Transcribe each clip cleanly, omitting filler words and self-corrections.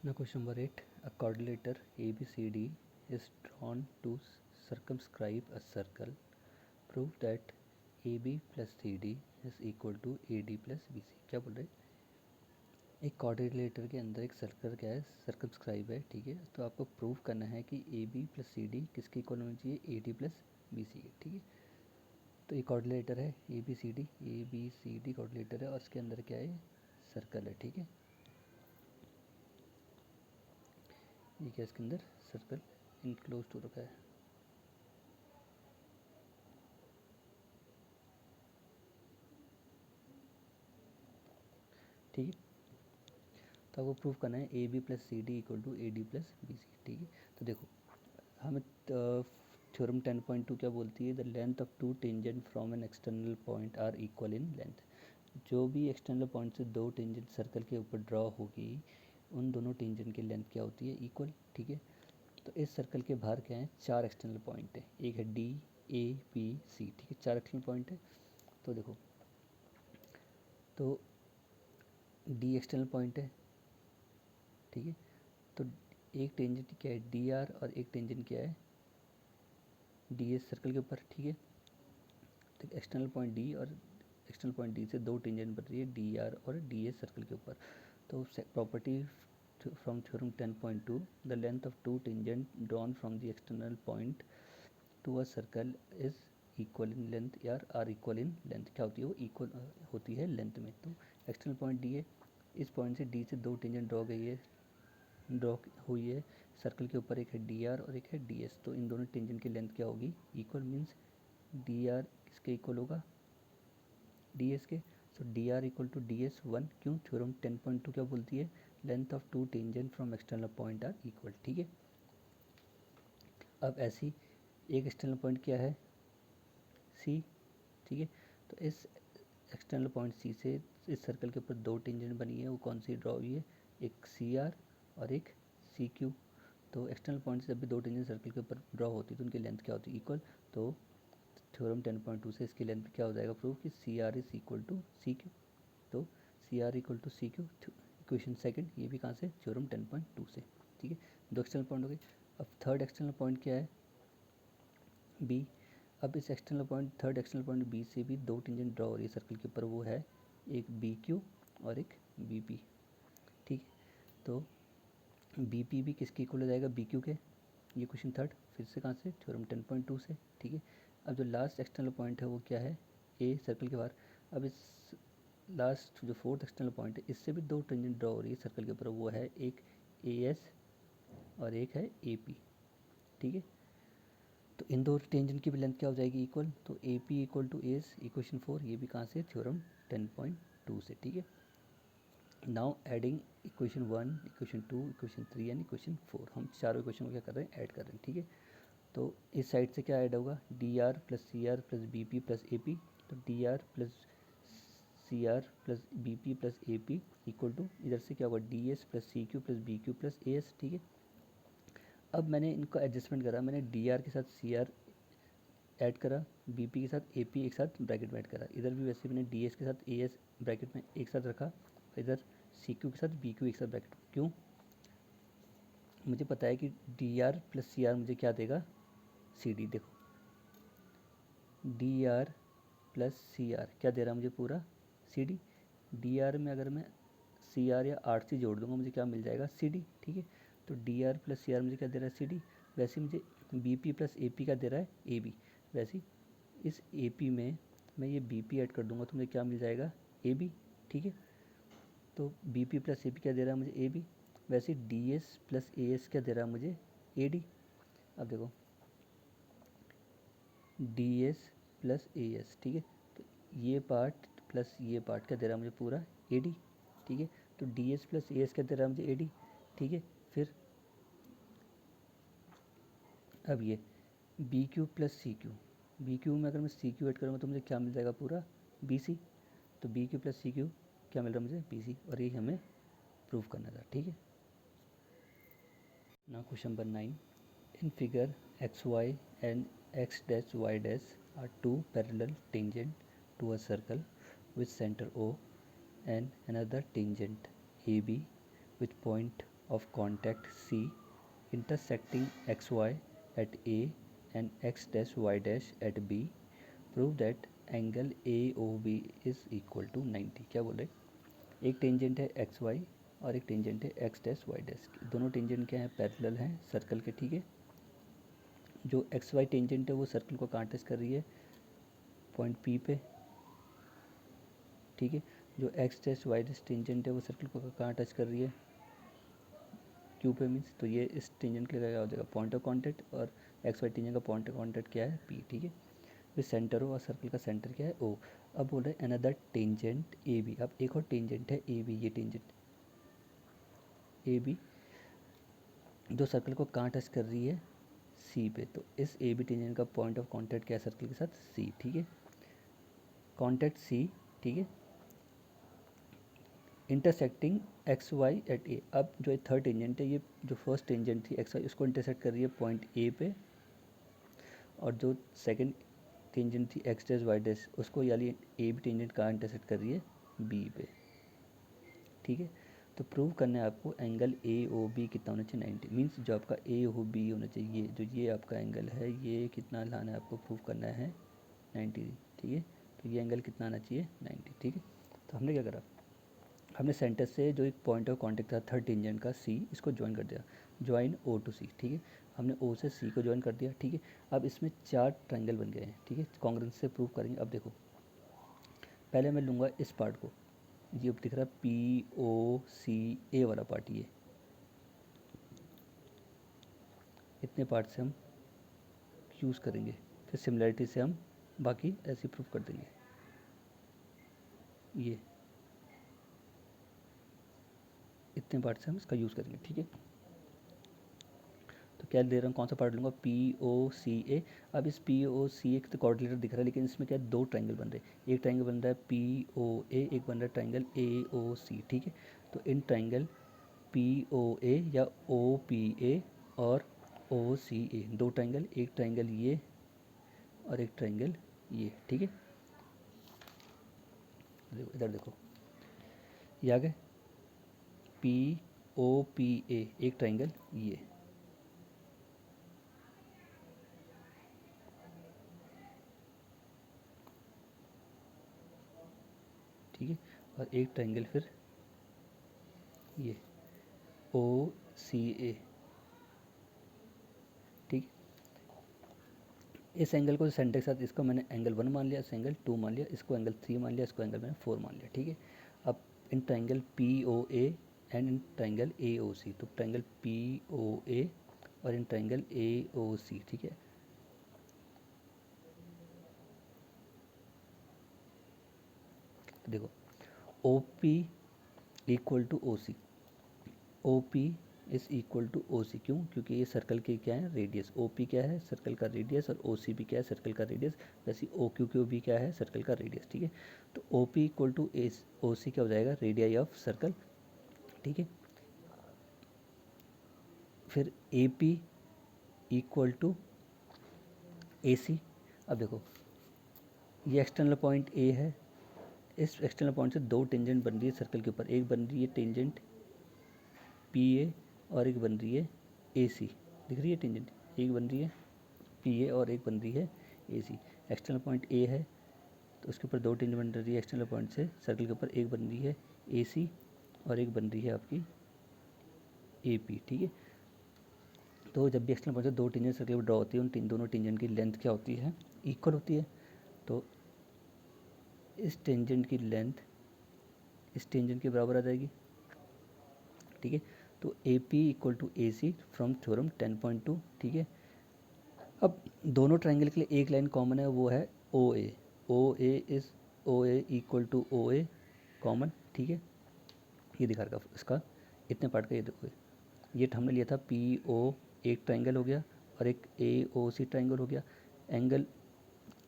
Now question number 8. A quadrilateral ABCD is drawn to circumscribe a circle. Prove that AB plus CD is equal to AD plus BC. क्या बोल रहे हैं? एक quadrilateral के अंदर एक सर्कल क्या है, सर्कमस्क्राइब है, ठीक है। तो आपको प्रूव करना है कि AB प्लस CD किसके इक्वल होना चाहिए, AD प्लस BC के, ठीक है। तो ये क्वाड्रिलेटर है ABCD क्वाड्रिलेटर है और इसके अंदर क्या है, सर्कल है, ठीक है। ये क्या, इसके अंदर सर्कल इनक्लोज हो रखा है। ठीक है, तो आपको प्रूव करना है A B plus C D equal to A D plus B C, ठीक है। तो देखो हमें थ्योरम 10.2 क्या बोलती है, the length of two tangent from an external point are equal in length. जो भी एक्सटर्नल पॉइंट से दो टेंजेंट सर्कल के ऊपर ड्रॉ होगी, उन दोनों टेंजेंट की लेंथ क्या होती है, इक्वल, ठीक है। तो इस सर्कल के बाहर क्या है, चार एक्सटर्नल पॉइंट है, एक है डी ए बी सी, ठीक है, चार एक्सटर्नल पॉइंट है। तो देखो, तो डी एक्सटर्नल पॉइंट है, ठीक है। तो एक टेंजेंट क्या है, डी आर, और एक टेंजेंट क्या है, डी एस सर्कल के ऊपर, ठीक है। तो एक्सटर्नल पॉइंट डी और एक्सटर्नल पॉइंट डी से दो टेंजेंट बन रही है, डी आर और डी एस सर्कल के ऊपर। तो property from theorem 10.2, the length of two tangent drawn from the external point to a circle is equal in length, यार आर इक्वल इन लेंथ। क्या होती है, वो इक्वल होती है लेंथ में। तो एक्सटर्नल पॉइंट डी है, इस पॉइंट से डी से दो टेंजेंट ड्रॉ हुई है सर्कल के ऊपर, एक है डी आर और एक है डी एस। तो इन दोनों टेंजेंट की लेंथ क्या होगी, इक्वल, मीन्स डी आर किसके इक्वल होगा, डी एस के। So D R equal to D S one, क्यों, थ्योरम 10.2 क्या बोलती है, length of two tangent from external point are equal, ठीक है। अब ऐसी एक एक्सटर्नल पॉइंट क्या है, सी, ठीक है। तो इस एक्सटर्नल पॉइंट सी से इस सर्कल के ऊपर दो टेंजेंट बनी है, वो कौन सी ड्रॉ हुई है, एक सी आर और एक सी क्यू। तो एक्सटर्नल पॉइंट से जब भी दो टेंजेंट सर्कल के ऊपर ड्रॉ होती है तो उनकी लेंथ क्या होती है, इक्वल। तो थ्योरम 10.2 से इसकी लेंथ क्या हो जाएगा प्रूफ, कि C R is equal to C Q. तो C R equal to C Q, equation second, ये भी कहाँ से, थ्योरम 10.2 से, ठीक है। दो एक्सटर्नल पॉइंट हो गए। अब थर्ड एक्सटर्नल पॉइंट क्या है, बी। अब इस external point, third external point B से भी दो टेंजेंट ड्रॉ हो रही है सर्कल के ऊपर, वो है एक बी क्यू और एक बी पी, ठीक है। तो बी पी भी किसके इक्वल हो जाएगा, बी क्यू के। ये क्वेश्चन थर्ड, फिर से कहाँ से, थ्योरम 10.2 से, ठीक है। अब जो लास्ट एक्सटर्नल पॉइंट है वो क्या है, ए सर्कल के बाहर। अब इस लास्ट जो फोर्थ एक्सटर्नल पॉइंट है, इससे भी दो टेंजेंट ड्रॉ हो रही है सर्कल के ऊपर, वो है एक ए एस और एक है ए पी, ठीक है। तो इन दो टेंजेंट की भी लेंथ क्या हो जाएगी, इक्वल। तो A P equal to S, equation 4, ये भी कहाँ से, थ्योरम 10.2 से, ठीक है। Now adding equation 1, equation 2, equation 3 and equation 4, हम चारों इक्वेशन को क्या कर रहे हैं, ऐड कर रहे हैं, ठीक है। तो इस साइड से क्या ऐड होगा, D R plus C R plus B P plus A P. तो D R plus C R plus B P plus A P equal to, इधर से क्या होगा, D S plus C Q plus B Q plus A S, ठीक है। अब मैंने इनको एडजस्टमेंट करा, मैंने डी आर के साथ सी आर ऐड करा, बी पी के साथ ए पी एक साथ ब्रैकेट में ऐड करा, इधर भी वैसे मैंने डी एस के साथ ए एस ब्रैकेट में एक साथ रखा, इधर सी क्यू के साथ बी क्यू एक साथ ब्रैकेट। क्यों, मुझे पता है कि D R plus C R मुझे क्या देगा, सी डी। देखो D R plus C R क्या दे रहा है मुझे, पूरा सी डी। डी आर में अगर मैं सी आर या आर सी जोड़ दूंगा, मुझे क्या मिल जाएगा, सी डी, ठीक है। तो D R plus C R मुझे क्या दे रहा है, सी डी। वैसे मुझे B P plus A P का दे रहा है, ए बी। वैसे इस ए पी में मैं ये बी पी ऐड कर दूंगा तो मुझे क्या मिल जाएगा, ए बी, ठीक है। तो B P plus A P क्या दे रहा है मुझे, ए बी। वैसे D S plus A S क्या दे रहा है मुझे, ए डी। अब देखो D S plus A S, ठीक है। तो ये पार्ट प्लस ये पार्ट क्या दे रहा है मुझे, पूरा ए डी, ठीक है। तो D S plus A S क्या दे रहा है मुझे, ए डी, ठीक है। फिर अब ये B Q plus C Q, B Q में अगर मैं सी क्यू ऐड करूँगा तो मुझे क्या मिल जाएगा, पूरा बी सी। तो B Q plus C Q क्या मिल रहा है मुझे, बी सी, और ये हमें प्रूव करना था, ठीक है। Now question number 9, in figure xy and x dash y dash are two parallel tangent to a circle with center O and another tangent AB with point of contact C intersecting xy at A and x dash y dash at B, prove that angle AOB is equal to 90। क्या बोल रहे, एक tangent है x Y और एक tangent है x dash y dash, दोनों tangent क्या है, पैरेलल हैं सर्कल के, ठीक है। जो एक्स वाई टेंजेंट है वो सर्कल को कहाँ टच कर रही है, पॉइंट पी पे, ठीक है। जो x dash y dash tangent है वो सर्कल को कहाँ टच कर रही है, क्यू पे मीन्स, तो ये इस टेंजेंट के लिए क्या हो जाएगा, पॉइंट ऑफ कॉन्टैक्ट, और एक्स वाई टेंजेंट का पॉइंट ऑफ कॉन्टैक्ट क्या है, पी, ठीक है। फिर सेंटर हो और सर्कल का सेंटर क्या है, ओ। अब बोल रहे हैं अनदर टेंजेंट ए बी, अब एक और टेंजेंट है ए बी, ये टेंजेंट ए बी जो सर्कल को कहाँ टच कर रही है, सी पे, तो इस ए बी टेंजेंट का पॉइंट ऑफ कॉन्टैक्ट क्या है सर्कल के साथ, सी, ठीक है। कॉन्टैक्ट सी, ठीक है, इंटरसेक्टिंग एक्स वाई एट ए। अब जो थर्ड टेंजेंट है, ये जो फर्स्ट टेंजेंट थी एक्स वाई, उसको इंटरसेक्ट कर रही है पॉइंट ए पे, और जो सेकंड टेंजेंट थी एक्स डैश वाई डैश, उसको यानी ए बी टेंजेंट कहाँ इंटरसेक्ट कर रही है, बी पे, ठीक है। तो प्रूव करना है आपको एंगल ए ओ बी कितना होना चाहिए, 90, मीन्स जो आपका ए ओ बी होना चाहिए, जो ये आपका एंगल है ये कितना लाना है आपको, प्रूव करना है 90, ठीक है। तो ये एंगल कितना आना चाहिए, 90, ठीक है। तो हमने क्या करा, हमने सेंटर से जो एक पॉइंट ऑफ कॉन्टेक्ट था थर्ड टेंजेंट का सी, इसको ज्वाइन कर दिया, ज्वाइन ओ टू सी, ठीक है। हमने ओ से सी को ज्वाइन कर दिया, ठीक है। अब इसमें 4 ट्रायंगल बन गए हैं, ठीक है, कॉन्ग्रुएंस से प्रूव करेंगे। अब देखो, पहले मैं लूँगा इस पार्ट को, ये दिख रहा है पी ओ सी ए वाला पार्ट, ये इतने पार्ट से हम यूज़ करेंगे, फिर सिमिलरिटी से हम बाकी ऐसे प्रूव कर देंगे। ये इतने पार्ट से हम इसका यूज़ करेंगे, ठीक है। तो क्या दे रहा हूँ, कौन सा पार्ट लूँगा, पी ओ सी ए। अब इस पी ओ सी ए तो कोऑर्डिनेटर दिख रहा है, लेकिन इसमें क्या है, 2 ट्रायंगल बन रहे हैं, एक ट्रायंगल बन रहा है पी ओ ए, एक बन रहा है ट्रायंगल ए ओ सी, ठीक है। तो इन ट्रायंगल पी ओ ए या ओ पी ए और ओ सी ए, 2 ट्रायंगल, एक ट्रायंगल ये और एक ट्रायंगल ये, ठीक है। देखो इधर देखो, ये आ गए पी ओ पी ए, एक ट्रायंगल ये, ठीक है, और एक ट्रायंगल फिर ये ओ सी ए, ठीक है। इस एंगल को सेंटर के साथ, इसको मैंने एंगल 1 मान लिया, इस एंगल 2 मान लिया, इसको एंगल 3 मान लिया, इसको एंगल मैंने 4 मान लिया, ठीक है। अब in triangle P O A and in triangle A O C, तो ट्रायंगल पी ओ ए और इन ट्रायंगल ए ओ सी, ठीक है। तो देखो O P equal to O C, O P is equal to O C, क्यों, क्योंकि ये circle की क्या है, रेडियस, ओ पी क्या है सर्कल का रेडियस, और ओ सी भी क्या है सर्कल का रेडियस, वैसे ओ क्यू क्यू भी क्या है सर्कल का रेडियस, ठीक है। तो O P equal to A O C क्या हो जाएगा, रेडियाई ऑफ सर्कल, ठीक है। फिर ए पी इक्वल टू ए सी। अब देखो, ये एक्सटर्नल पॉइंट ए है, इस एक्सटर्नल पॉइंट से 2 टेंजेंट बन रही है सर्कल के ऊपर, एक बन रही है टेंजेंट पी ए और एक बन रही है ए सी, दिख रही है टेंजेंट, एक बन रही है पी ए और एक बन रही है ए सी। एक्सटर्नल पॉइंट ए है तो उसके ऊपर 2 टेंजेंट बन रही है एक्सटर्नल पॉइंट से सर्कल के ऊपर, एक बन रही है ए सी और एक बन रही है आपकी ए पी, ठीक है। तो जब भी एक्सटर्नल पॉइंट से 2 टेंजेंट सर्कल पर ड्रॉ होती है, उन दोनों टेंजेंट की लेंथ क्या होती है, इक्वल होती है। तो इस टेंजेंट की लेंथ इस टेंजेंट के बराबर आ जाएगी, ठीक है। तो A P equal to A C from theorem 10.2, ठीक है। अब दोनों ट्रायंगल के लिए एक लाइन कॉमन है, वो है O A, O A is O A equal to O A common, ठीक है। ये दिखा रखा इसका, इतने पार्ट का, ये देखो, ये हमने लिया था पी ओ, एक ट्रायंगल हो गया, और एक ए ओ सी ट्रायंगल हो गया। Angle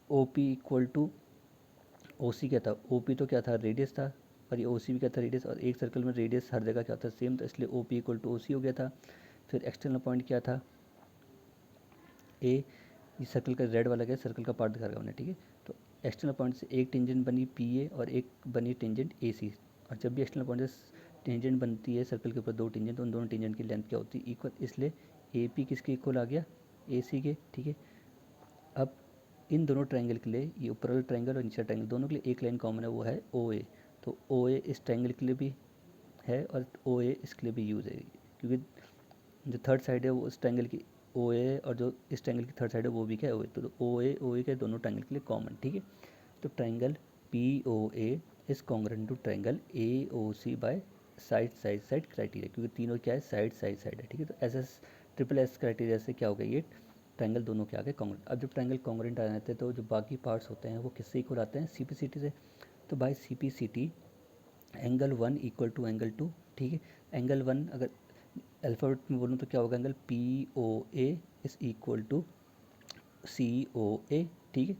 O P equal to O C क्या था, ओ पी तो क्या था, रेडियस था, और ये ओ सी भी क्या था, रेडियस, और एक सर्कल में रेडियस हर जगह क्या होता है, सेम, तो इसलिए O P equal to O C हो गया था। फिर एक्सटर्नल पॉइंट क्या था, ए, ये सर्कल का रेड वाला क्या है, सर्कल का पार्ट दिखा रखा हमने, ठीक है। तो एक्सटर्नल पॉइंट से एक टेंजेंट बनी पी ए और एक बनी टेंजेंट ए सी, और जब भी एक्सटर्नल पॉइंट से टेंजेंट बनती है सर्कल के ऊपर दो टेंजेंट, तो उन दोनों टेंजेंट की लेंथ क्या होती है, इक्वल, इसलिए ए पी किसके इक्वल आ गया, ए सी के, ठीक है। अब इन दोनों ट्रायंगल के लिए, ये ऊपर वाला ट्रायंगल और नीचे ट्रायंगल दोनों के लिए एक लाइन कॉमन है, वो है ओ ए। तो ओ ए इस ट्रायंगल के लिए भी है और ओ ए इसके लिए भी यूज़ है, क्योंकि जो थर्ड साइड है वो उस ट्रायंगल की ओ ए, और जो इस ट्रायंगल की थर्ड साइड है वो भी क्या है ओ ए, तो ओ ए के दोनों ट्रायंगल के लिए कॉमन, ठीक है। तो triangle P O A is congruent to triangle A O C by side side side criteria, क्योंकि तीनों क्या है, साइड साइड साइड है, ठीक है। तो S S triple S criteria से क्या हो गया, ये ट्रायंगल दोनों के आगे कॉन्ग्रुएंट। अब जब ट्रायंगल कॉन्ग्रुएंट आ जाते हैं तो जो बाकी पार्ट्स होते हैं वो किससे इक्वल आते हैं, सी पी सी टी से। तो by C P C T angle one equal to angle two, ठीक है। एंगल वन अगर अल्फ़ाबेट में बोलूँ तो क्या होगा, angle P O A is equal to C O A, ठीक है।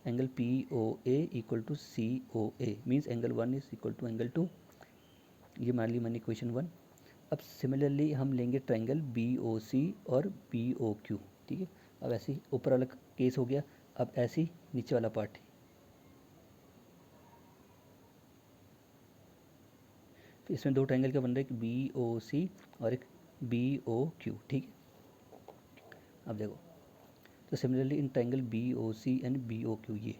Angle P O A equal to C O A means angle one is equal to angle two, ये मान ली मैंने इक्वेशन वन। अब सिमिलरली हम लेंगे ट्रायंगल बी ओ सी और B O Q, ठीक है। अब ऐसे ही ऊपर वाला केस हो गया, अब ऐसे ही नीचे वाला पार्ट, तो इसमें दो ट्रायंगल क्या बन रहा है, एक बी ओ सी और एक बी ओ क्यू, ठीक है। अब देखो, तो similarly in triangle B O C and B O Q, ये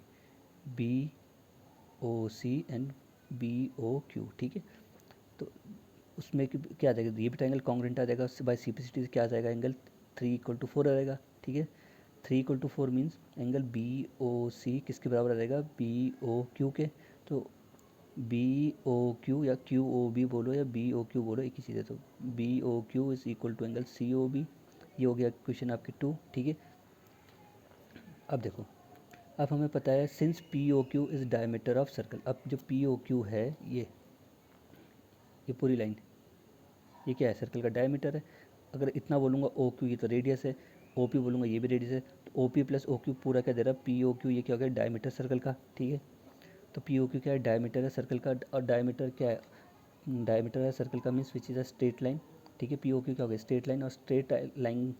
B O C and B O Q, ठीक है। तो उसमें क्या आ जाएगा, ये भी ट्रायंगल कॉन्ग्रुएंट आ जाएगा, उससे बाय सिम्प्लिसिटी से क्या आ जाएगा, एंगल 3 = 4 आ जाएगा, ठीक है। 3 = 4 मीन्स एंगल बी ओ सी किसके बराबर आ जाएगा, बी ओ क्यू के। तो बी ओ क्यू या क्यू ओ बी बोलो या बी ओ क्यू बोलो, एक ही चीज़ है। तो B O Q is equal to angle C O B, ये हो गया क्वेश्चन आपके 2, ठीक है। अब देखो, अब हमें पता है since P O Q is diameter of circle. अब जो पी ओ क्यू है, ये पूरी लाइन, ये क्या है, सर्कल का डायमीटर है। अगर इतना बोलूँगा ओ क्यू, ये तो रेडियस है, ओ पी बोलूँगा ये भी रेडियस है, तो O P plus O Q पूरा क्या दे रहा है, पी ओ क्यू, ये क्या हो गया, डायमीटर सर्कल का, ठीक है। तो पी ओ क्यू क्या है, डायमीटर है सर्कल का, और डायमीटर क्या है, डायमीटर है सर्कल का means which is a straight line, ठीक है। पी ओ क्यू क्या हो गया, स्ट्रेट लाइन, और स्ट्रेट लाइन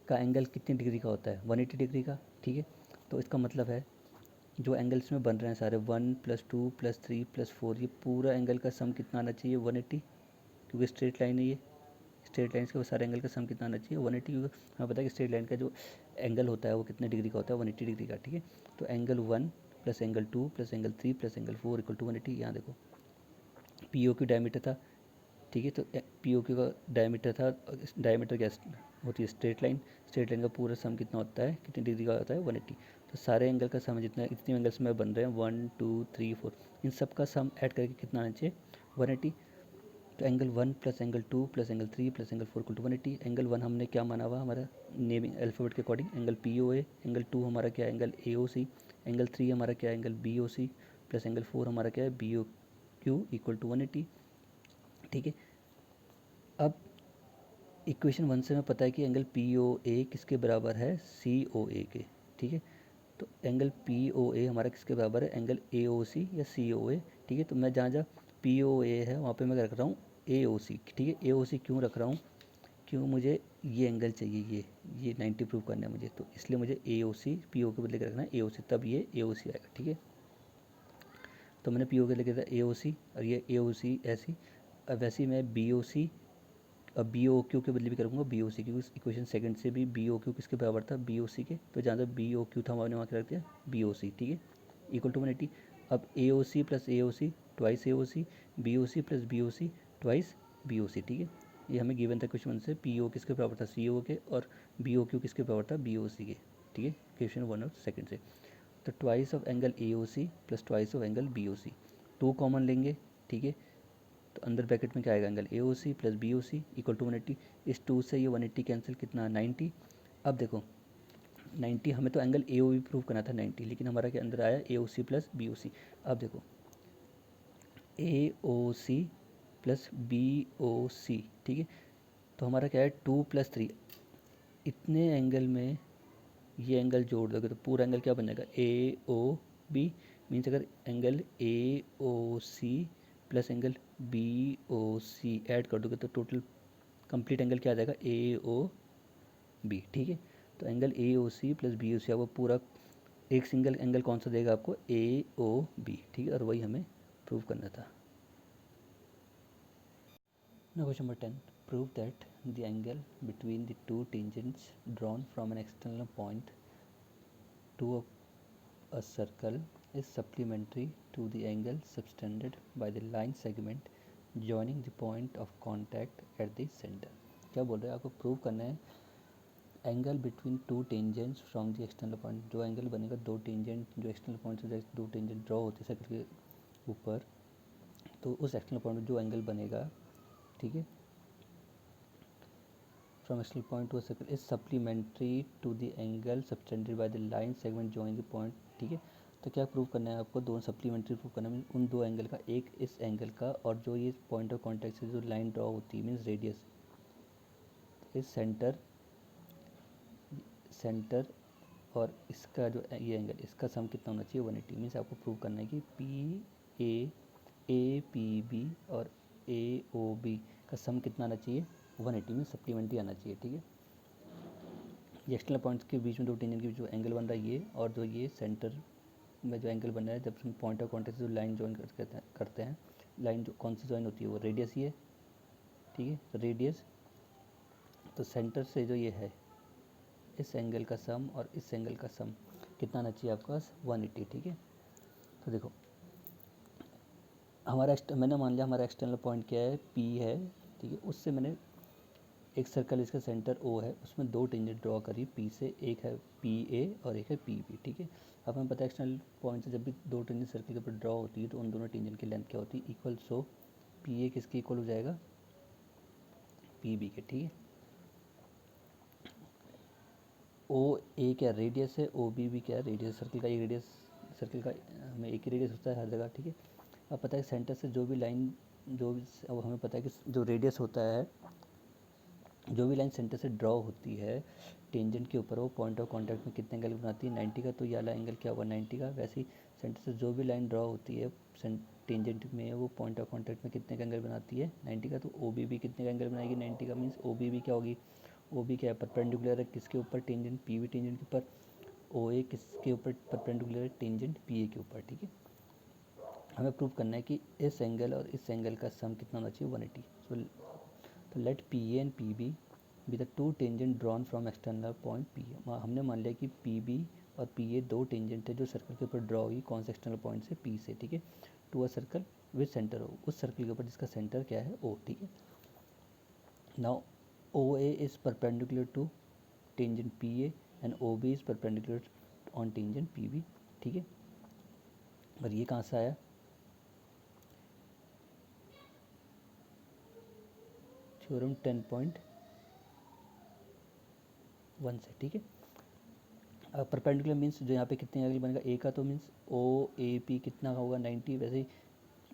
का एंगल कितने डिग्री का होता है, 180 डिग्री का, ठीक है। तो इसका मतलब है जो एंगल्स में बन रहे हैं सारे 1 + 2 + 3 + 4, ये पूरा एंगल का सम कितना आना चाहिए, 180, क्योंकि स्ट्रेट लाइन है ये। स्ट्रेट लाइन्स के सारे एंगल का सम कितना आना चाहिए, 180, क्योंकि हमें पता है कि स्ट्रेट लाइन का जो एंगल होता है वो कितने डिग्री का होता है, 180 डिग्री का, ठीक है। तो एंगल 1 + एंगल 2 + एंगल 3 + एंगल 4 = 180। यहाँ देखो पी ओ क्यू डायमीटर था, ठीक है। तो पी ओ क्यू का डायमीटर था, डायमीटर क्या होती है, स्ट्रेट लाइन, स्ट्रेट लाइन का पूरा सम कितना होता है, कितनी डिग्री का होता है, 180। तो सारे एंगल का सम जितना, इतने एंगल्स में बन रहे हैं 1 2 3 4, इन सब का सम ऐड करके कितना आना चाहिए, 180। तो angle 1 + angle 2 + angle 3 + angle 4 = 180। Angle 1 हमने क्या माना हुआ, हमारा नेमिंग अल्फ़ाबेट के अकॉर्डिंग एंगल पी ओ ए, एंगल 2 हमारा क्या है, angle A O C, angle 3 हमारा क्या है, angle B O C, plus angle 4 हमारा क्या है, बी ओ क्यू = 180, ठीक है। अब इक्वेशन 1 से हमें पता है कि एंगल पी ओ ए किसके बराबर है, सी ओ ए के, ठीक है। तो एंगल पी ओ ए हमारा किसके बराबर है, एंगल ए ओ सी या सी ओ ए, ठीक है। तो मैं जहाँ जहाँ पी ओ ए है वहाँ पे मैं रख रहा हूँ ए ओ सी, ठीक है। ए ओ सी क्यों रख रहा हूँ, क्यों, मुझे ये एंगल चाहिए, ये 90 प्रूव करना है मुझे, तो इसलिए मुझे ए ओ सी, पी ओ के बदले रखना है ए ओ सी, तब ये ए ओ सी आएगा, ठीक है। तो मैंने पी ओ के लेके था ए ओ सी, और ये ए ओ सी ऐसी। अब वैसे ही मैं बी ओ सी, अब बी ओ क्यू के बदले भी करूँगा बी ओ सी, क्योंकि इक्वेशन सेकंड से भी बी ओ क्यू किसके बराबर था, बी ओ सी के। तो जहाँ तक बी ओ क्यू था मैंने वहाँ के रख दिया बी ओ सी, ठीक है, = 180। अब A O C plus A O C twice A O C, B O C plus B O C twice B O C, ठीक है। ये हमें गिवन था क्वेश्चन से, पी ओ किसके बराबर था, सी ओ के, और बी ओ क्यू किसके बराबर था, बी ओ सी के, ठीक है, क्वेश्चन 1 और सेकंड से। तो twice of angle A O C plus twice of angle B O C, 2 common लेंगे, ठीक है। तो अंदर ब्रैकेट में क्या आएगा, angle A O C plus B O C = 180। इस 2 से ये 180 कैंसिल, कितना 90। अब देखो 90, हमें तो एंगल ए ओ भी प्रूव करना था 90, लेकिन हमारा क्या अंदर आया ए O C plus B O सी। अब देखो ए O C plus B O C, ठीक है। तो हमारा क्या है 2 + 3, इतने एंगल में ये एंगल जोड़ दोगे तो पूरा एंगल क्या बन जाएगा, ए ओ बी, मीन्स अगर angle A O C plus angle B O C add कर दोगे तो टोटल कंप्लीट एंगल क्या आ जाएगा, ए ओ बी, ठीक है। तो angle A O C plus B O C आपको पूरा एक सिंगल एंगल कौन सा देगा आपको, ए ओ बी, ठीक है। और वही हमें प्रूव करना था। Now question number 10. Prove that the angle between the two tangents drawn from an external point to a circle is supplementary to the angle subtended by the line segment joining the point of contact at the center. क्या बोल रहे हैं, आपको prove करना है angle between two tangents from the external point. जो angle बनेगा दो टेंजेंट जो एक्सटर्नल पॉइंट से दो टेंजेंट ड्रॉ होते हैं सर्कल के ऊपर, तो उस एक्सटर्नल पॉइंट में जो एंगल बनेगा, ठीक है, from external point to a circle is supplementary to the angle subtended by the line segment joining the point. ठीक है, तो क्या प्रूव करना है आपको, दोनों सप्लीमेंट्री प्रूव करना है. उन दो एंगल का, एक इस एंगल का और जो ये पॉइंट ऑफ कॉन्टैक्ट से जो लाइन ड्रॉ होती है मीन्स रेडियस इस सेंटर और इसका जो ये एंगल इसका सम कितना होना चाहिए 180. मीन्स आपको प्रूव करना है कि पी और AOB का सम कितना आना चाहिए 180 में सप्लीमेंट्री आना चाहिए. ठीक है, ये एक्सटर्नल पॉइंट्स के बीच में दो टेंजेंट के बीच जो एंगल बन रहा है ये, और जो ये सेंटर में जो एंगल बन रहा है जब हम पॉइंट ऑफ कॉन्टैक्ट से जो लाइन ज्वाइन करते हैं लाइन जो कौन सी ज्वाइन होती है वो रेडियस ही है. ठीक है, तो रेडियस, तो सेंटर से जो ये है इस एंगल का सम और इस एंगल का सम कितना आना चाहिए आपके पास 180. ठीक है, तो देखो हमारा मैंने मान लिया हमारा एक्सटर्नल पॉइंट क्या है P है. ठीक है, उससे मैंने एक सर्कल इसका सेंटर O है उसमें दो टेंजेंट ड्रॉ करी P से, एक है PA और एक है PB. ठीक है, अब हमें पता है एक्सटर्नल पॉइंट से जब भी दो टेंजेंट सर्कल के ऊपर ड्रॉ होती है तो उन दोनों टेंजेंट की लेंथ क्या होती है इक्वल. सो PA किसके इक्वल हो जाएगा PB के. ठीक है, OA क्या रेडियस है, OB भी क्या रेडियस, सर्कल का एक रेडियस, सर्कल का हमें एक ही रेडियस होता है हर जगह. ठीक है, अब पता है सेंटर से जो भी लाइन जो भी, अब हमें पता है कि जो रेडियस होता है जो भी लाइन सेंटर से ड्रॉ होती है टेंजेंट के ऊपर वो पॉइंट ऑफ कांटेक्ट में कितने एंगल बनाती है 90 का. तो ये वाला एंगल क्या होगा 90 का. वैसे ही सेंटर से जो भी लाइन ड्रॉ होती है टेंजेंट में वो पॉइंट ऑफ कांटेक्ट में कितने का एंगल बनाती है 90 का. तो OB भी कितने का एंगल बनाएगी 90 का. मीन्स OB भी क्या होगी, OB क्या है परपेंडिकुलर है किसके ऊपर टेंजेंट PB टेंजेंट के ऊपर. OA किसके ऊपर परपेंडिकुलर है टेंजेंट PA के ऊपर. ठीक है, हमें प्रूव करना है कि इस एंगल और इस एंगल का सम कितना होना चाहिए 180. सो तो let PA and PB be the two tangent drawn from external point P. हमने मान लिया कि PB और PA दो टेंजेंट है जो सर्कल के ऊपर ड्रॉ हुई कौन से एक्सटर्नल पॉइंट से P से. ठीक है, to a circle with center O, उस सर्कल के ऊपर जिसका सेंटर क्या है O. ठीक है, now OA is perpendicular to tangent PA and OB is perpendicular on tangent PB. ठीक है, और ये कहाँ से आया थ्योरम 10.1 से. ठीक है, परपेंडिकुलर मीन्स जो यहाँ पे कितने एंगल बनेगा A का, तो मीन्स OAP कितना होगा 90. वैसे ही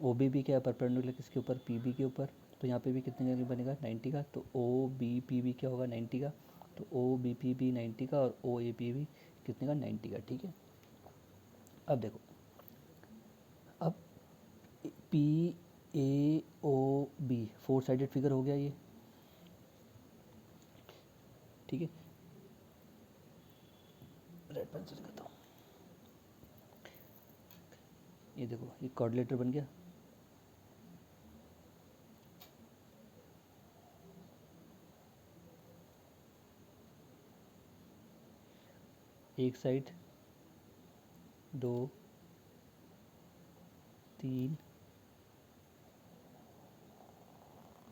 OB भी क्या है परपेंडिकुलर किसके ऊपर PB के ऊपर, तो यहाँ पे भी कितने एंगल बनेगा 90 का. तो OBPB क्या होगा 90 का. तो OBPB 90 का और OAP भी कितने का 90 का. ठीक है, अब देखो अब PAOB फोर साइडेड फिगर हो गया ये. ठीक है, रेड पेंसिल करता हूँ. ये देखो ये कोऑर्डिनेटर बन गया. एक साइड 2 3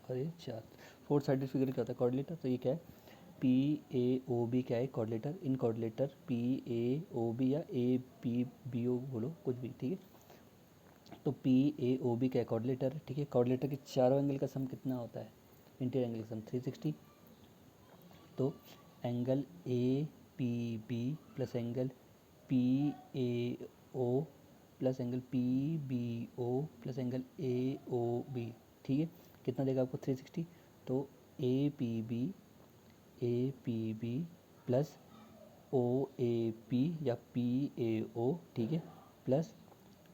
और ये 4. फोर साइडेड फिगर क्या होता है कोऑर्डिनेटर. तो ये क्या है PAOB क्या है कोऑर्डिनेटर. इन कोऑर्डिनेटर PAOB या APBO बोलो कुछ भी. ठीक है, तो PAOB क्या है कोऑर्डिनेटर है. ठीक है, कोऑर्डिनेटर के चारों एंगल का सम कितना होता है इंटीरियर एंगल का सम 360. तो angle APB plus angle PAO plus angle PBO plus angle AOB. ठीक है, कितना देगा आपको 360. तो APB प्लस OAP या PAO. ठीक है, प्लस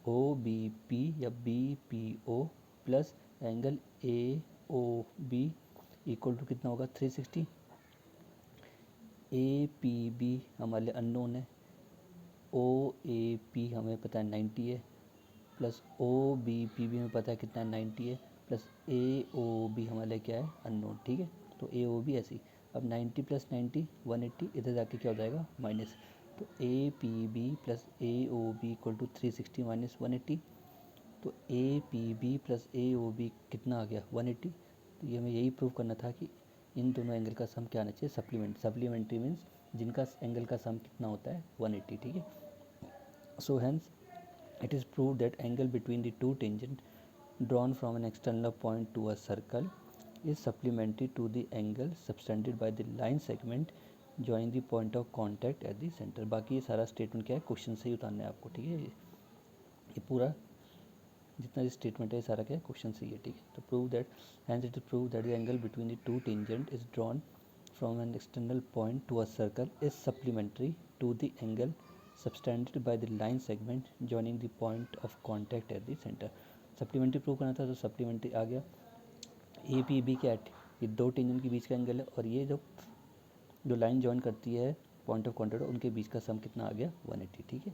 OBP या BPO plus angle AOB equal to कितना होगा 360. APB हमारे लिए अननोन है, OAP हमें पता है 90 है, प्लस OBP भी हमें पता है कितना 90 है, प्लस ए ओ बी हमारे लिए क्या है, अननोन, ठीक है। तो ए ओ बी ऐसी, अब 90 प्लस 90 180, इधर जाके क्या हो जाएगा माइनस, तो A P B plus A O B equal to 360 minus 180, तो A P B plus A O B कितना आ गया 180। तो ये हमें यही प्रूव करना था कि इन दोनों एंगल का सम क्या आना चाहिए, सप्लीमेंट्री मीन्स जिनका एंगल का सम कितना होता है 180, ठीक है। So hence it is proved that angle between the two tangent drawn from an external point to a circle is supplementary to the angle subtended by the line segment joining the point of contact at the center। बाकी ये सारा statement क्या है, question से ही उतारना है आपको, ठीक है। ये पूरा जितना स्टेटमेंट है ये सारा क्या है, क्वेश्चन से ही है, ठीक है। तो prove that hence it is prove that the angle between the two tangent is drawn from an external point to a circle is supplementary to the angle subtended by the line segment joining the point of contact at the center। Supplementary prove करना था तो supplementary आ गया। ए P B क्या है, ये दो tangent के बीच का एंगल है, और ये जो लाइन जॉइन करती है पॉइंट ऑफ कॉन्टैक्ट उनके बीच का सम कितना आ गया 180, ठीक है।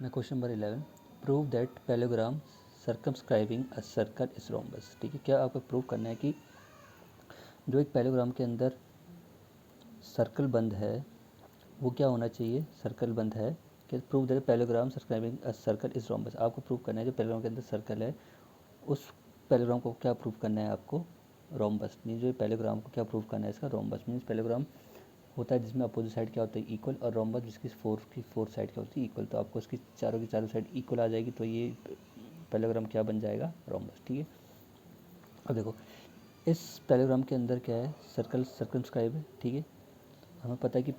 ना question number 11, prove that parallelogram circumscribing a circle is rhombus, ठीक है। क्या आपको प्रूव करना है कि जो एक पैलोग्राम के अंदर सर्कल बंद है वो क्या होना चाहिए, सर्कल बंद है कि prove that parallelogram circumscribing a circle is rhombus. आपको प्रूव करना है जो पैलोग्राम के अंदर सर्कल है उस पैलोग्राम को क्या प्रूव करना है आपको, रोम्बस। मीन जो पैलोग्राम को क्या प्रूव करना है इसका, रोम्बस। मीन्स पैलोग्राम होता है जिसमें अपोजिट साइड क्या होता है इक्वल, और रोम्बस जिसकी फोर साइड क्या होती है इक्वल। तो आपको इसकी चारों की चारों साइड इक्वल आ जाएगी तो ये पैलोग्राम क्या बन जाएगा, रोम्बस, ठीक है। अब देखो इस पैलोग्राम के अंदर क्या है, सर्कल सर्कमस्क्राइब है, ठीक है। हमें पता है कि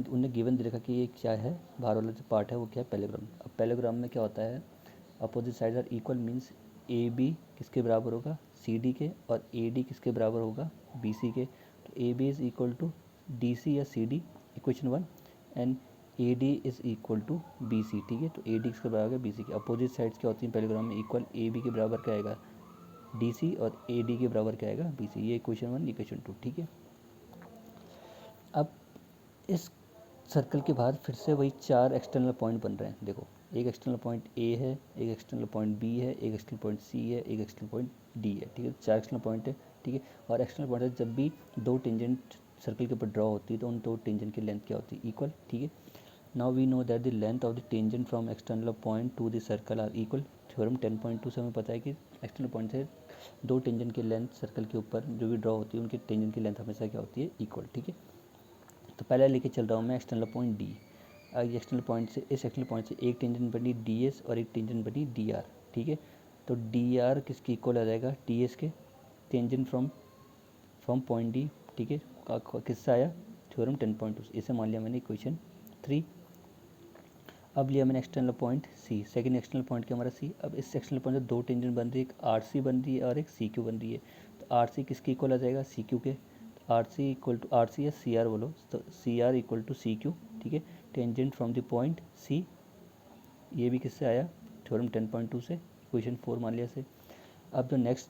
उन्हें गिवन दे रखा कि ये क्या है, बाहर वाला जो पार्ट है वो क्या है, पैलोग्राम। अब पैलोग्राम में क्या होता है, opposite side are equal, means A B किसके बराबर होगा, सी डी के, और ए डी किसके बराबर होगा, बी सी के। तो A B is equal to D C या C D, equation 1, and A D is equal to B C, ठीक है। तो ए डी किसके बराबर है, बी सी के। अपोजिट साइड्स क्या होती हैं पैलोग्राम में, इक्वल, ए बी के बराबर क्या आएगा डी सी, और ए डी के बराबर क्या आएगा बी सी। ये इक्वेशन 1 इक्वेशन 2, ठीक है। अब इस सर्कल के बाहर फिर से वही चार एक्सटर्नल पॉइंट बन रहे हैं। देखो एक एक्सटर्नल पॉइंट ए है, एक एक्सटर्नल पॉइंट बी है, एक एक्सटर्नल पॉइंट सी है, एक एक्सटर्नल पॉइंट डी है, ठीक है। चार एक्सटर्नल पॉइंट है, ठीक है। और एक्सटर्नल पॉइंट है जब भी दो टेंजेंट सर्कल के ऊपर ड्रॉ होती है तो उन दो टेंजेंट की लेंथ क्या होती है, इक्वल, ठीक है। Now we know that the length of the tangent from external point to the circle are equal. Theorem 10.2 से हमें पता है कि एक्सटर्नल पॉइंट से दो टेंजेंट की लेंथ सर्कल के ऊपर जो भी ड्रॉ होती है उनकी टेंजेंट की लेंथ हमेशा क्या होती है, इक्वल, ठीक है। तो पहले लेके चल रहा हूँ मैं external point D. External point से, इस एक्सटर्नल पॉइंट से एक टेंजेंट बनी डी एस और एक टेंजेंट बनी डी आर, ठीक है। तो डी आर किसकी इक्वल आ जाएगा, डी एस के। Tangent from from point D, ठीक है। किससे आया, थ्योरम 10.2 से। इसे मान लिया मैंने इक्वेशन 3। अब लिया मैंने external point C, second external point क्या हमारा सी। अब इस एक्सटर्नल पॉइंट से दो टेंजेंट बन रही है, एक आर सी बन रही है और एक सी क्यू बन रही है। तो आर सी किसकी इक्वल आ जाएगा, सी क्यू के। R C equal to, R C या सी आर बोलो, तो C R equal to C Q, ठीक है। Tangent from the point C, ये भी किससे आया, थ्योरम 10.2 से, इक्वेशन 4 मान लिया से। अब जो नेक्स्ट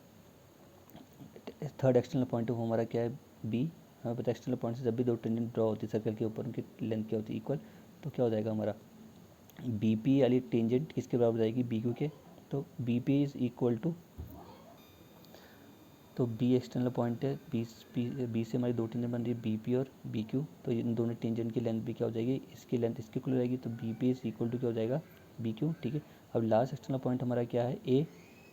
थर्ड एक्सटर्नल पॉइंट है वो हमारा क्या है, बी। हमें पता है एक्सटर्नल पॉइंट से जब भी दो टेंजेंट ड्रॉ होती है सर्कल के ऊपर उनकी लेंथ क्या होती है, इक्वल। तो क्या हो जाएगा हमारा, बी पी वाली टेंजेंट किसके बराबर जाएगी, बी क्यू के। तो B P is equal to, तो बी एक्सटर्नल पॉइंट है, बी से हमारी दो टेंजेंट बन रही है, बी पी और बी क्यू। तो इन दोनों टेंजेंट की लेंथ भी क्या हो जाएगी, इसकी लेंथ इसकी इक्वल हो जाएगी। तो B P is equal to क्या हो जाएगा, बी क्यू, ठीक है। अब लास्ट एक्सटर्नल पॉइंट हमारा क्या है, ए,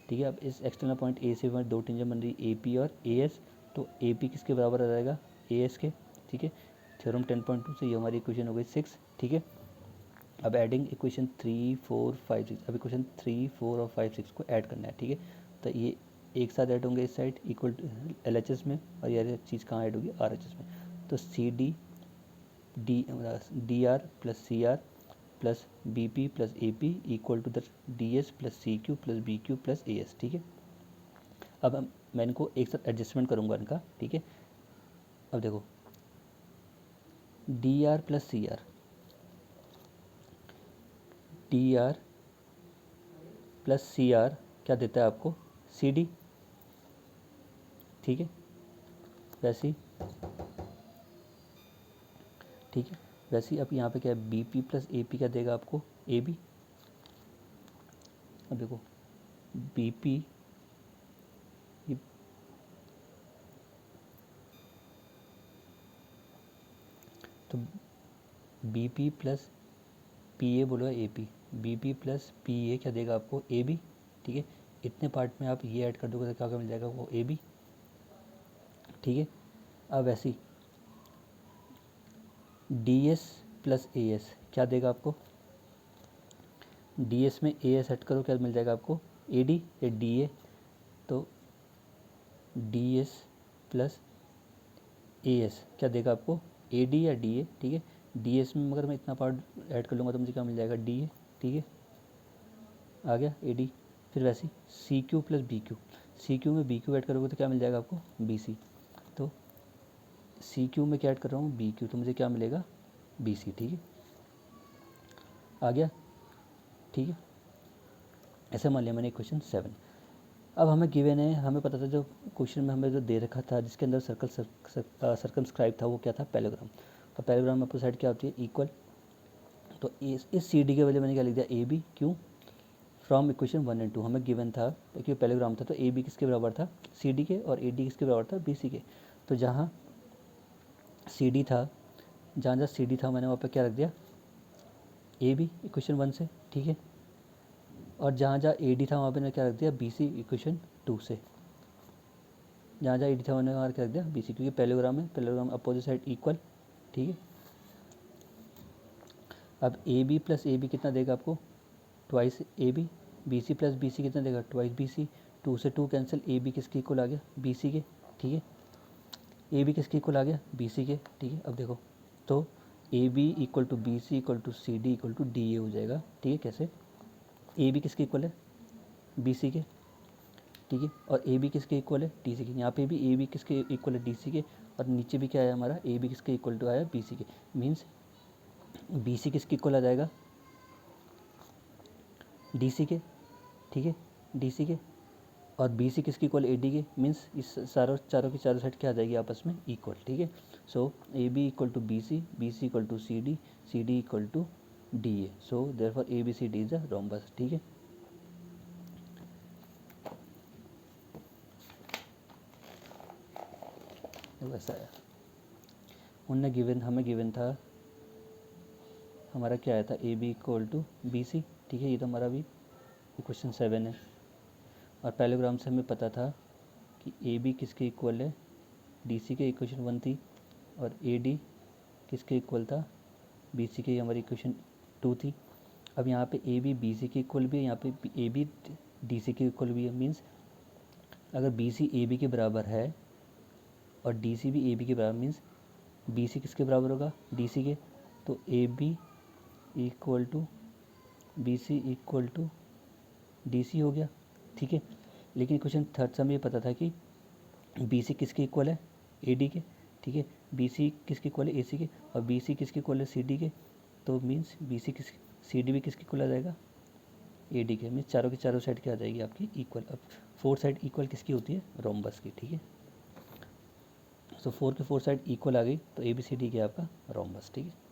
ठीक है। अब इस एक्सटर्नल पॉइंट ए से हमारी दो टेंजेंट बन रही है, ए पी और ए एस। तो ए पी किसके बराबर आ जाएगा, ए एस के, ठीक है। थ्योरम 10.2 से ये हमारी इक्वेशन हो गई 6, ठीक है। अब एडिंग इक्वेशन 3, 4, 5, 6, अब इक्वेशन 3, 4 और 5, 6 को ऐड करना है, ठीक है। तो ये एक साथ ऐड होंगे इस side equal to L H S में, और ये चीज़ कहाँ ऐड होगी, आर एच एस में। तो C D D R plus C R plus B P plus A P equal to the D S plus C Q plus B Q plus A S, ठीक है। अब मैं इनको एक साथ एडजस्टमेंट करूँगा इनका, ठीक है। अब देखो D R plus C R, D R plus C R क्या देता है आपको, सी डी, ठीक है। वैसे ही, ठीक है, वैसे ही अब यहाँ पे क्या है, B P plus A P क्या देगा आपको, ए बी। अब देखो बी पी तो B P plus P A बोलो A P, B P plus P A क्या देगा आपको ए बी, ठीक है। इतने पार्ट में आप ये ऐड कर दोगे तो क्या क्या मिल जाएगा वो ए बी, ठीक है। अब ऐसी D S plus A S क्या देगा आपको, डी एस में ए एस ऐड करो क्या मिल जाएगा आपको ए डी या डी ए, तो D S plus A S क्या देगा आपको ए डी या डी ए, ठीक है। डी एस में मगर मैं इतना पार्ट ऐड कर लूँगा तो मुझे क्या मिल जाएगा डी ए, ठीक है, आ गया ए डी। फिर वैसे C Q plus B Q, C Q में बी क्यू ऐड करोगे तो क्या मिल जाएगा आपको बी सी, तो सी क्यू में क्या ऐड कर रहा हूँ बी क्यू, तो मुझे क्या मिलेगा बी सी, ठीक है, आ गया, ठीक है। ऐसे मान लिया मैंने क्वेश्चन 7। अब हमें गिवन है, हमें पता था जो क्वेश्चन में हमें जो दे रखा था जिसके अंदर सर्कमस्क्राइब था वो क्या था पैरेललोग्राम, तो पैरेललोग्राम में अपोजिट साइड क्या होती है इक्वल, तो इस सी डी के वजह मैंने क्या लिख दिया ए बी, क्यों फ्रॉम इक्वेशन 1 and 2 हमें गिवन था क्योंकि पैरेललोग्राम था, तो ए बी किसके बराबर था सी डी के और ए डी किसके बराबर था बी सी के, तो जहाँ सी डी था, जहाँ जहाँ सी डी था मैंने वहाँ पर क्या रख दिया ए बी इक्वेशन 1 से, ठीक है, और जहाँ जहाँ ए डी था वहाँ पे मैंने क्या रख दिया बी सी इक्वेशन 2 से, जहाँ जहाँ ए डी था मैंने वहाँ क्या रख दिया बी सी, क्योंकि पैरेललोग्राम है, पैरेललोग्राम अपोजिट साइड इक्वल, ठीक है। अब A B plus A B कितना देगा आपको twice A B, B C plus B C कितना देगा ट्वाइस बी सी, 2 से 2 कैंसिल, ए बी किसके इक्वल आ गया बी सी के, ठीक है, ए बी किसके इक्वल आ गया बी सी के, ठीक है। अब देखो तो A B equal to B C equal to C D equal to D A हो जाएगा, ठीक है। कैसे ए बी किसके इक्वल है बी सी के, ठीक है, और ए बी किसके इक्वल है डी सी के, यहाँ पे भी ए बी किसके इक्वल है डी सी के, और नीचे भी क्या है हमारा ए बी किसके इक्वल टू आया बी सी के, मीन्स बी सी किसके इक्वल आ जाएगा डी सी के, ठीक है, डी सी के, और बी सी किसकी इक्वल ए डी के, मीन्स इस चारों की चारों साइड क्या आ जाएगी आपस में इक्वल, ठीक है। So A B equal to B C equal to C D equal to D A, so therefore A B C D is a rhombus, ठीक है। वैसा है उनने गिवन, हमें गिवन था हमारा क्या आया था A B equal to B C, ठीक है, ये तो हमारा भी क्वेश्चन 7 है, और पैरेललोग्राम से हमें पता था कि ए बी किसके इक्वल है डी सी के, इक्वेशन 1 थी, और ए डी किसके इक्वल था बी सी के, हमारी इक्वेशन 2 थी। अब यहाँ पे ए बी बी सी के इक्वल भी है, यहाँ पे ए बी डी सी के इक्वल भी है, मीन्स अगर बी सी ए बी के बराबर है और डी सी भी ए बी के बराबर, मीन्स बी सी किसके बराबर होगा डी सी के, तो A B equal to B C equal to D C हो गया, ठीक है। लेकिन क्वेश्चन 3 से हमें ये पता था कि बी सी किसके इक्वल है ए डी के, ठीक है, बी सी किसके इक्वल है ए सी के, और बी सी किसके इक्वल है सी डी के, तो मीन्स बी सी किस सी डी भी किसके इक्वल आ जाएगा ए डी के, मीन्स चारों की चारों साइड क्या आ जाएगी आपकी इक्वल। अब 4 साइड इक्वल किसकी होती है रोम्बस की, ठीक है। सो 4 की 4 साइड इक्वल आ गई तो ए बी सी डी क्या आपका रोम्बस, ठीक है।